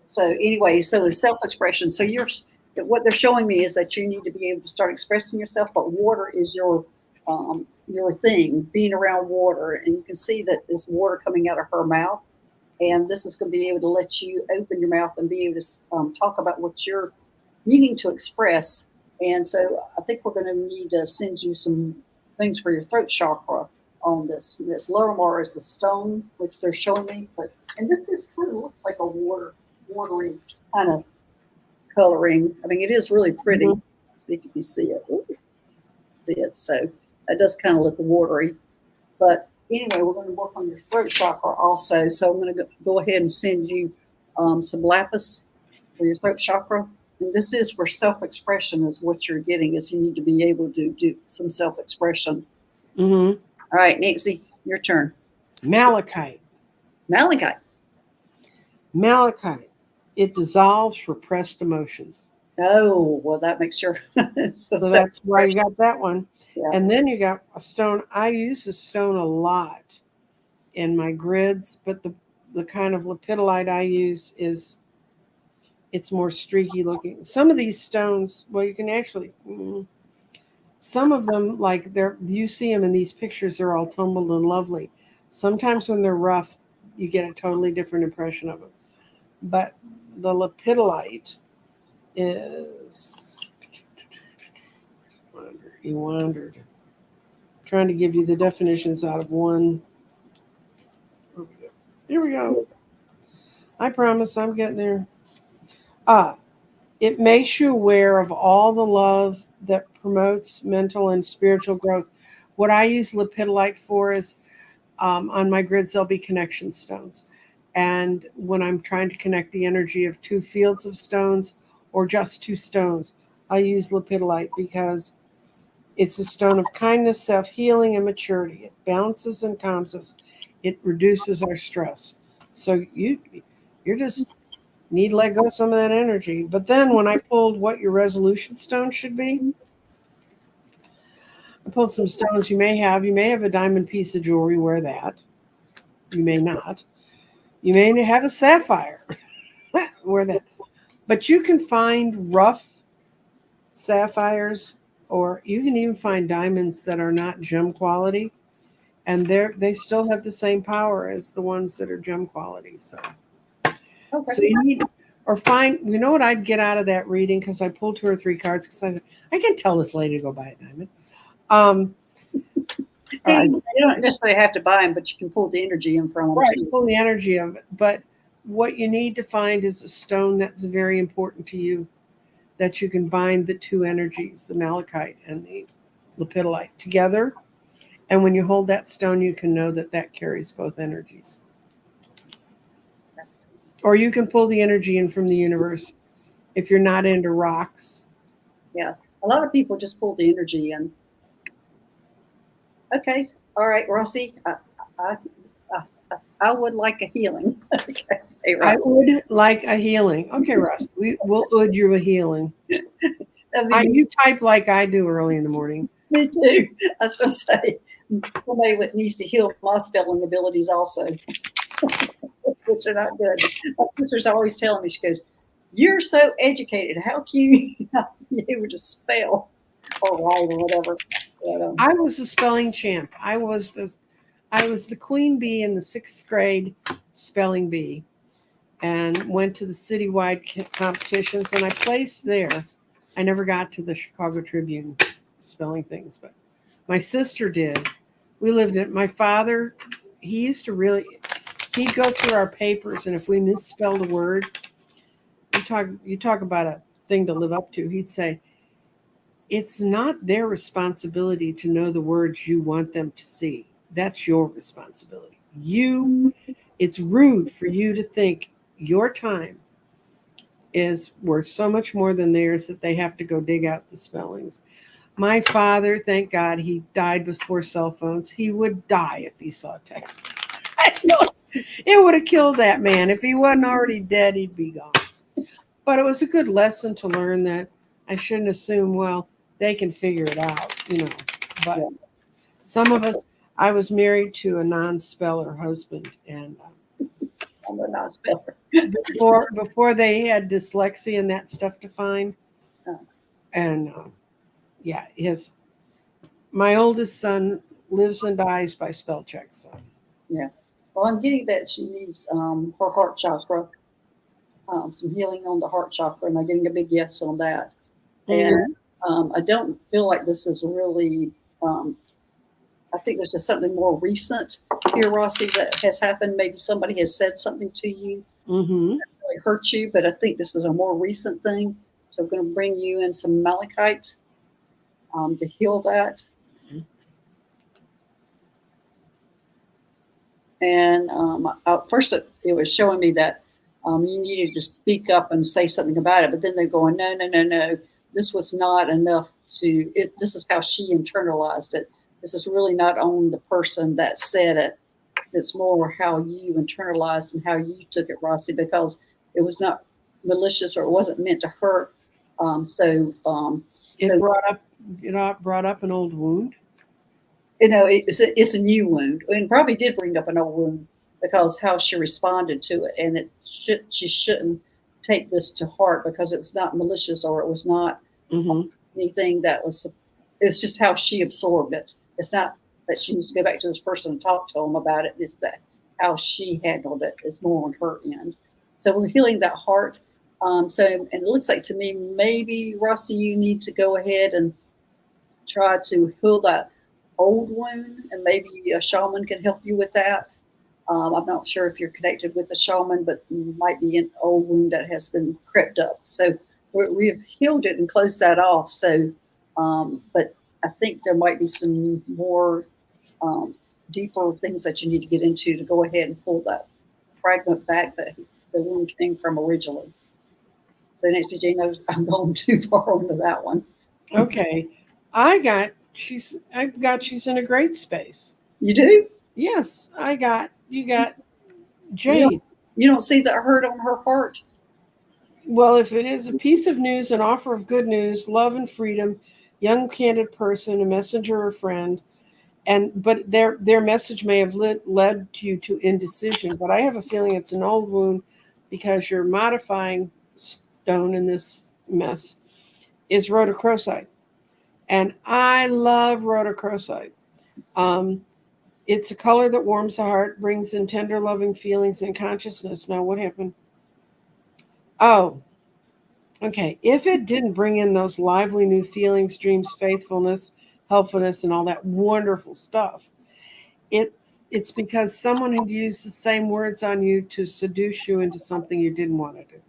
So anyway, so the self-expression. So you're what they're showing me is that you need to be able to start expressing yourself, but water is your thing. Being around water, and you can see that there's water coming out of her mouth, and this is going to be able to let you open your mouth and be able to talk about what you're needing to express. And so I think we're going to need to send you some things for your throat chakra on this. This Lorimar is the stone, which they're showing me, and this is kind of looks like a watery kind of coloring. I mean, it is really pretty. Mhm. See if you see it. Ooh, see it. So it does kind of look watery. But anyway, we're going to work on your throat chakra also. So I'm going to go ahead and send you some lapis for your throat chakra. And this is for self-expression is what you're getting is you need to be able to do some self-expression. Mm-hmm. All right, Nancy, your turn. Malachite. Malachite. Malachite. It dissolves repressed emotions. Oh, well, that makes sure. So that's why you got that one. Yeah. And then you got a stone. I use this stone a lot in my grids, but the kind of lepidolite I use it's more streaky looking. Some of these stones, well, you can actually, some of them, like you see them in these pictures, they're all tumbled and lovely. Sometimes when they're rough, you get a totally different impression of them. But the lepidolite is, you wandered. Trying to give you the definitions out of one. Here we go. I promise I'm getting there. It makes you aware of all the love that promotes mental and spiritual growth. What I use lepidolite for is on my grids, there'll be connection stones. And when I'm trying to connect the energy of two fields of stones or just two stones, I use lepidolite because it's a stone of kindness, self-healing, and maturity. It balances and calms us. It reduces our stress. So you're just need to let go of some of that energy. But then when I pulled what your resolution stone should be, I pulled some stones you may have. You may have a diamond piece of jewelry, wear that. You may not. You may have a sapphire, wear that. But you can find rough sapphires, or you can even find diamonds that are not gem quality, and they still have the same power as the ones that are gem quality. So Okay. so you need or find, you know what I'd get out of that reading, because I pulled 2 or 3 cards because I can tell this lady to go buy a diamond. You don't necessarily have to buy them, but you can pull the energy in from them. Right, pull the energy of it. But what you need to find is a stone that's very important to you, that you can bind the two energies, the malachite and the lepidolite, together. And when you hold that stone, you can know that that carries both energies. Or you can pull the energy in from the universe if you're not into rocks. Yeah, a lot of people just pull the energy in. Okay, all right, Rossi. I, I would like a healing. Okay, hey, I would like a healing. Okay, Russ, we'll would you a healing. You type like I do early in the morning. Me too. I was going to say, somebody needs to heal my spelling abilities also, which are not good. My sister's always telling me, she goes, "You're so educated. How can you be able to spell or write or whatever?" But, I was a spelling champ. I was the queen bee in the 6th grade spelling bee, and went to the citywide competitions, and I placed there. I never got to the Chicago Tribune spelling things, but my sister did. We lived in my father. He used to he'd go through our papers, and if we misspelled a word, you talk about a thing to live up to. He'd say, it's not their responsibility to know the words you want them to see. That's your responsibility. It's rude for you to think your time is worth so much more than theirs that they have to go dig out the spellings. My father, thank God, he died before cell phones. He would die if he saw text. It would have killed that man. If he wasn't already dead, he'd be gone. But it was a good lesson to learn that I shouldn't assume, well, they can figure it out, But yeah. Some of us, I was married to a non-speller husband, and I'm a non-speller. before they had dyslexia and that stuff to find, and my oldest son lives and dies by spell check. So yeah, well, I'm getting that she needs her heart chakra, some healing on the heart chakra, and I'm getting a big yes on that. And I don't feel like this is really. I think there's just something more recent here, Rossi, that has happened. Maybe somebody has said something to you that really hurt you, but I think this is a more recent thing. So I'm going to bring you in some malachite to heal that. And first, it was showing me that you needed to speak up and say something about it. But then they're going, no. This was not enough this is how she internalized it. This is really not on the person that said it. It's more how you internalized and how you took it, Rossi, because it was not malicious or it wasn't meant to hurt. It brought up an old wound. It's a new wound, and probably did bring up an old wound because how she responded to it, and she shouldn't take this to heart because it was not malicious or it was not anything that was. It's just how she absorbed it. It's not that she needs to go back to this person and talk to them about it. It's that how she handled it is more on her end. So we're healing that heart. And it looks like to me maybe Rossi, you need to go ahead and try to heal that old wound, and maybe a shaman can help you with that. I'm not sure if you're connected with a shaman, but you might be an old wound that has been crept up. So we've healed it and closed that off. So, but I think there might be some more deeper things that you need to get into to go ahead and pull that fragment back that the wound came from originally. So Nancy Jean knows I'm going too far onto that one. Okay. I've got she's in a great space. You do? Yes, you got You don't, Jade. you don't see the hurt on her heart? Well, if it is a piece of news, an offer of good news, love and freedom, young candid person, a messenger or friend, but their message may have led you to indecision. But I have a feeling it's an old wound because your modifying stone in this mess is rhodochrosite, and I love rhodochrosite. Um, it's a color that warms the heart, brings in tender, loving feelings and consciousness. Now, what happened? Oh, okay. If it didn't bring in those lively new feelings, dreams, faithfulness, helpfulness, and all that wonderful stuff, it's because someone had used the same words on you to seduce you into something you didn't want to do.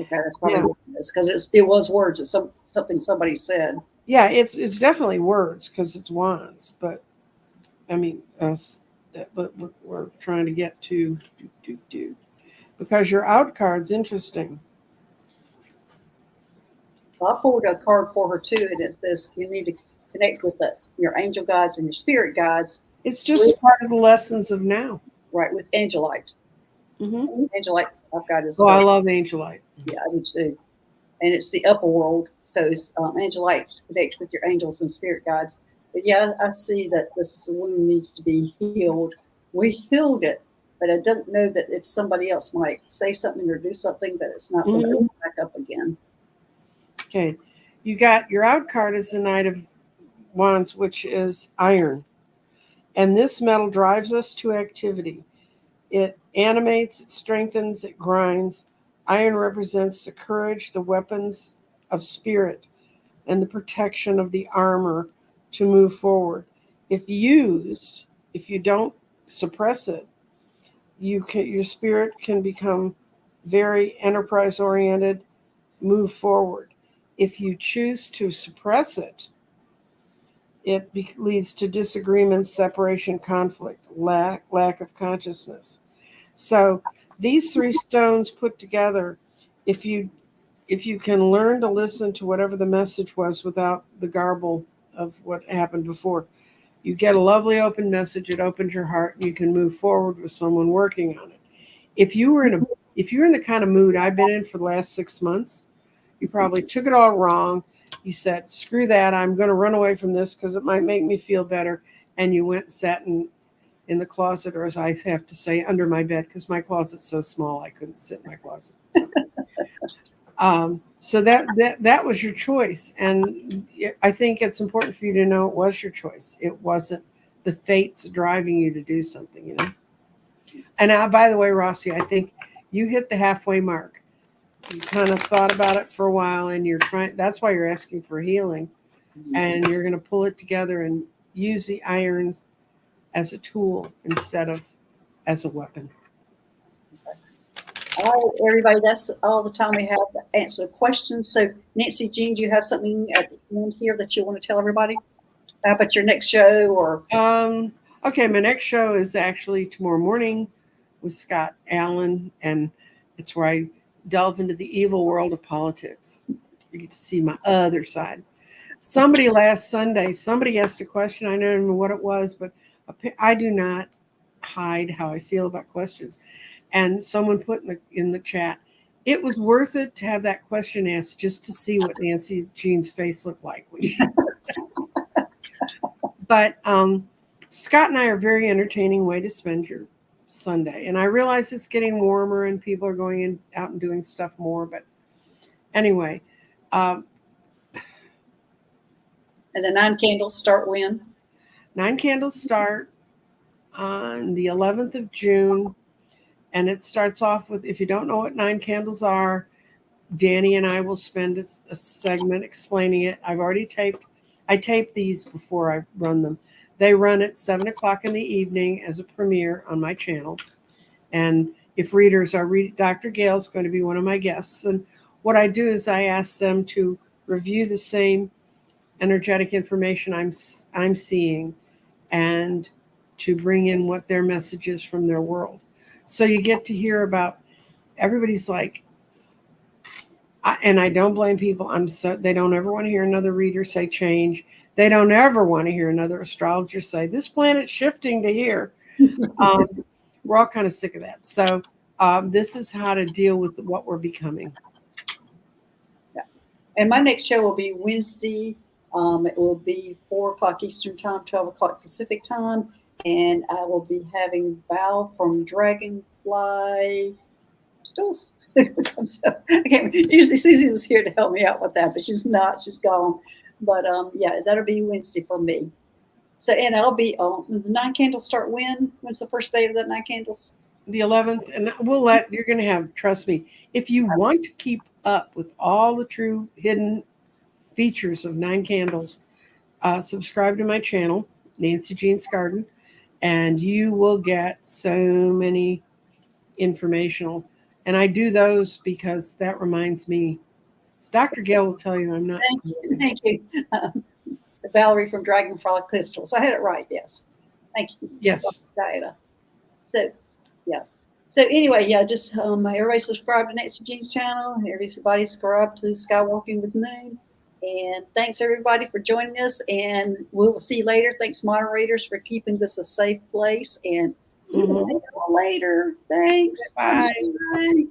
Okay, that's probably Yeah, what it is because it was words. It's something somebody said. yeah. It's definitely words because it's wands, but I mean us. But we're trying to get to do because your out card's interesting. Well, I pulled a card for her too, and it says you need to connect with your angel guides and your spirit guides It's with just part of the lessons of now. right with Angelite. Mm-hmm. Angelite, I've got his. Oh, I love Angelite. Yeah, I do too. And it's the upper world, so it's Angelite connect with your angels and spirit guides. But yeah, I see that this wound needs to be healed. We healed it, but I don't know that if somebody else might say something or do something that it's not going to Mm-hmm. open back up again. Okay, you got your out card is the Knight of Wands, which is iron, and this metal drives us to activity. It animates, it strengthens, it grinds. Iron represents the courage, the weapons of spirit, and the protection of the armor to move forward. If used, if you don't suppress it, your spirit can become very enterprise oriented, move forward. If you choose to suppress it, leads to disagreements, separation, conflict, lack of consciousness. So these three stones put together, if you can learn to listen to whatever the message was without the garble of what happened before, you get a lovely open message. It opens your heart, and you can move forward with someone working on it. If you're in the kind of mood I've been in for the last 6 months, you probably took it all wrong. You said, "Screw that! I'm going to run away from this because it might make me feel better." And you went and sat in the closet, or as I have to say, under my bed, because my closet's so small I couldn't sit in my closet. So that was your choice, and I think it's important for you to know it was your choice. It wasn't the fates driving you to do something, you know. And by the way, Rossi, I think you hit the halfway mark. You kind of thought about it for a while, and you're trying. That's why you're asking for healing, and you're going to pull it together and use the irons as a tool instead of as a weapon. All right, everybody, that's all the time we have to answer questions. So, Nancy Jean, do you have something at the end here that you want to tell everybody about your next show? Or Okay, my next show is actually tomorrow morning with Scott Allen, and it's where I delve into the evil world of politics. You get to see my other side. Last Sunday, somebody asked a question. I don't know what it was, but I do not hide how I feel about questions. And someone put in the chat, it was worth it to have that question asked just to see what Nancy Jean's face looked like. But Scott and I are a very entertaining way to spend your Sunday. And I realize it's getting warmer and people are going out and doing stuff more. But anyway. And the 9 candles start when? 9 candles start on the 11th of June. And it starts off with, if you don't know what 9 candles are, Danny and I will spend a segment explaining it. I taped these before I run them. They run at 7 o'clock in the evening as a premiere on my channel. And if readers are Dr. Gail's going to be one of my guests. And what I do is I ask them to review the same energetic information I'm seeing and to bring in what their message is from their world. So you get to hear about everybody's like, and I don't blame people. They don't ever want to hear another reader say change. They don't ever want to hear another astrologer say this planet's shifting to here. We're all kind of sick of that. So this is how to deal with what we're becoming. Yeah. And my next show will be Wednesday. It will be 4 o'clock Eastern Time, 12 o'clock Pacific Time. And I will be having Val from Dragonfly. Still, I can't. Usually Susie was here to help me out with that, but she's not. She's gone. But yeah, that'll be Wednesday for me. So, and it'll be the 9 candles start when? When's the first day of the 9 candles? The 11th, and you're going to have, trust me, if you want to keep up with all the true hidden features of 9 candles, subscribe to my channel, Nancy Jean's Garden, and you will get so many informational. And I do those because that reminds me, as Dr. Gail will tell you, I'm not. Thank you. Valerie from Dragonfly Crystals. I had it right, yes. Thank you. Yes. Diana. So, yeah. So anyway, yeah, just everybody subscribe to Nancy Jean's channel. Everybody subscribe to Skywalking with Moon. And thanks everybody for joining us. And we will see you later. Thanks moderators for keeping this a safe place. And we'll see you all later. Thanks. Bye. Bye.